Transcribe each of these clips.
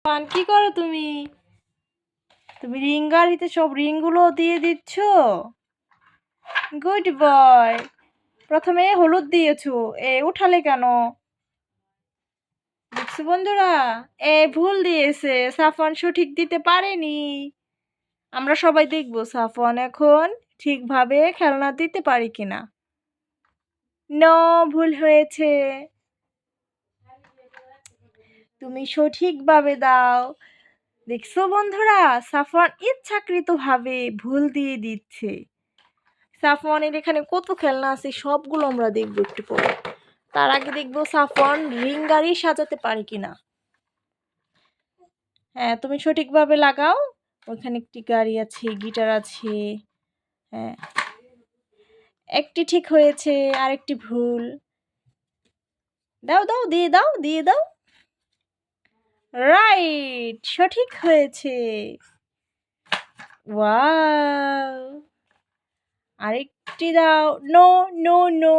পান কি করো তুমি? তুমি রিং গাড়িতে সব রিংগুলো দিয়ে দিচ্ছ। Good boy. প্রথমে হলুদ দিয়েছো, উঠালে কেন? দেখছো বন্ধুরা, ভুল দিয়েছে, সাফওয়ান সঠিক দিতে পারেনি। আমরা সবাই দেখবো সাফওয়ান এখন ঠিকভাবে খেলনা দিতে পারি কিনা। নো, ভুল হয়েছে। তুমি সঠিকভাবে দাও। দেখছো বন্ধুরা, সাফওয়ান ইচ্ছাকৃতভাবে ভুল দিয়ে দিচ্ছে। সাফওয়ানের এখানে কত খেলনা আছে সবগুলো আমরা দেখবো একটু পরে। তার আগে দেখবো সাফওয়ান রিং গাড়ি সাজাতে পারে কিনা। হ্যাঁ, তুমি সঠিকভাবে লাগাও। ওখানে একটি গাড়ি আছে, গিটার আছে। হ্যাঁ, একটি ঠিক হয়েছে, আরেকটি ভুল। দাও দাও, দিয়ে দাও, দিয়ে দাও। রাইট, সঠিক হয়েছে। ওয়াও, আরেকটি দাও। No no no.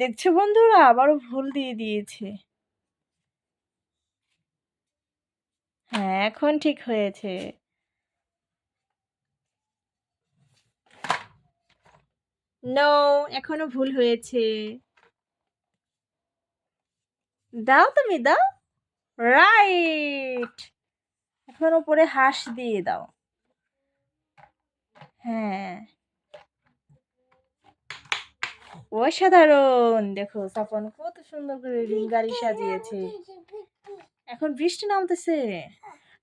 দেখছো বন্ধুরা, আবারও ভুল দিয়ে দিয়েছে। হ্যাঁ, এখন ঠিক হয়েছে। নো, এখনো ভুল হয়েছে। দাও, তুমি দাও। রাইট, এখন উপরে হাঁস দিয়ে দাও। হ্যাঁ, অসাধারণ। দেখো সাফন কত সুন্দর করে রিং গাড়ি সাজিয়েছে। এখন বৃষ্টি নামতেছে,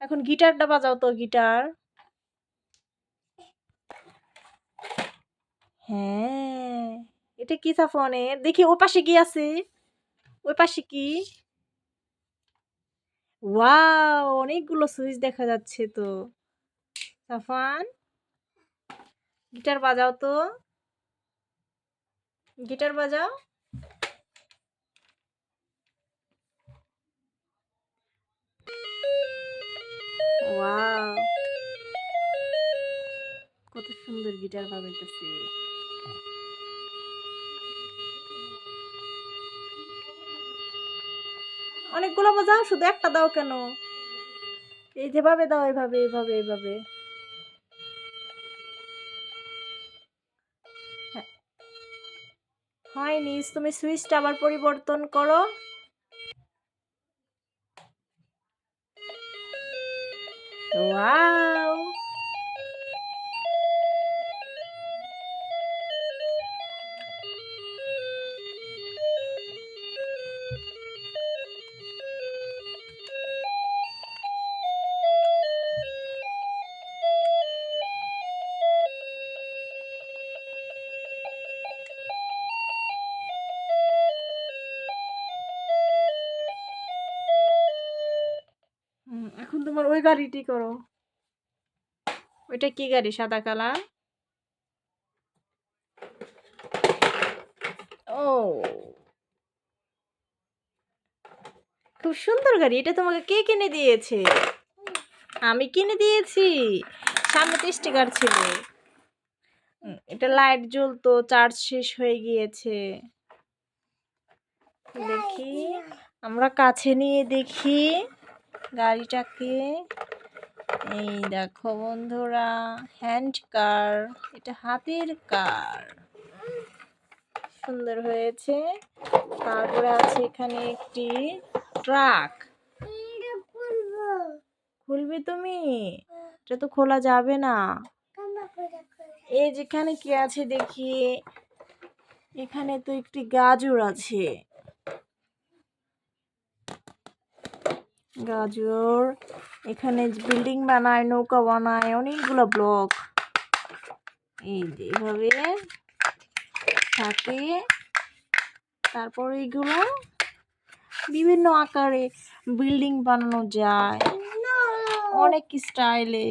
এখন গিটারটা বাজাও তো, গিটার। হ্যাঁ, এটা কি সাফনের? দেখি ওই পাশে কি আছে, ওই পাশে কি? ওয়াও, অনেকগুলো সুইচ দেখা যাচ্ছে তো। সাফান, গিটার বাজাও তো, গিটার বাজাও। ওয়াও, কত সুন্দর গিটার বাজাইতেছে। অনেকগুলো বাজাও, শুধু একটা দাও কেন? এই যেভাবে দাও, এভাবে এভাবে এভাবে। হ্যাঁ, হয়নি, তুমি সুইচটা আবার পরিবর্তন করো। ওয়াও, এখন তোমার ওই গাড়িটি করো। ওইটা কি গাড়ি, সাদা কালার? ও, খুব সুন্দর গাড়ি। এটা তোমাকে কে কিনে দিয়েছে? আমি কিনে দিয়েছি। সামনে তো স্টিকার ছিল। এটা লাইট জ্বলতো, চার্জ শেষ হয়ে গিয়েছে। দেখি, আমরা কাছে নিয়ে দেখি গাড়িটাকে। এই দেখো বন্ধুরা, হ্যান্ড কার, এটা হাতের কার। সুন্দর হয়েছে। তারপরে আছে এখানে একটি ট্রাক। খুলবি তুমি? এটা তো খোলা যাবে না। এই যেখানে কি আছে দেখি, এখানে তো একটি গাজর আছে। গাজর, এখানে বিল্ডিং বানায়, নৌকা বানায়, অনেকগুলো ব্লক। এই যে এভাবে থাকে। তারপর এইগুলো বিভিন্ন আকারে বিল্ডিং বানানো যায়, অনেক স্টাইলে।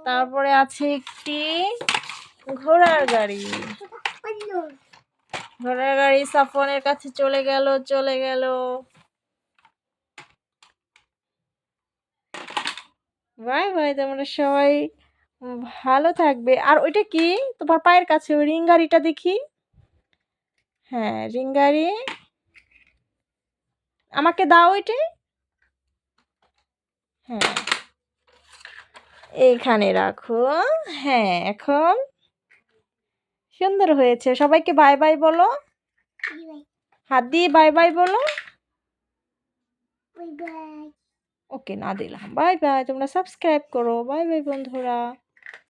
তারপরে আছে একটি ঘোড়ার গাড়ি। ঘোড়ার গাড়ি সাফনের কাছে চলে গেল, চলে গেল। বাই বাই, তোমরা সবাই ভালো থাকবে। আর ওইটা কি তোমার পায়ের কাছে, ওই রিং গাড়িটা দেখি। হ্যাঁ, রিং গাড়ি। আমাকে দাও ওইটা। হ্যাঁ, এইখানে রাখো। হ্যাঁ, এখন সুন্দর হয়েছে। সবাইকে বাই বাই বলো। হাত দিয়ে বাই বাই বলো। ওকে, না দিলাম। Bye bye. তোমরা সাবস্ক্রাইব করো। বাই বাই বন্ধুরা।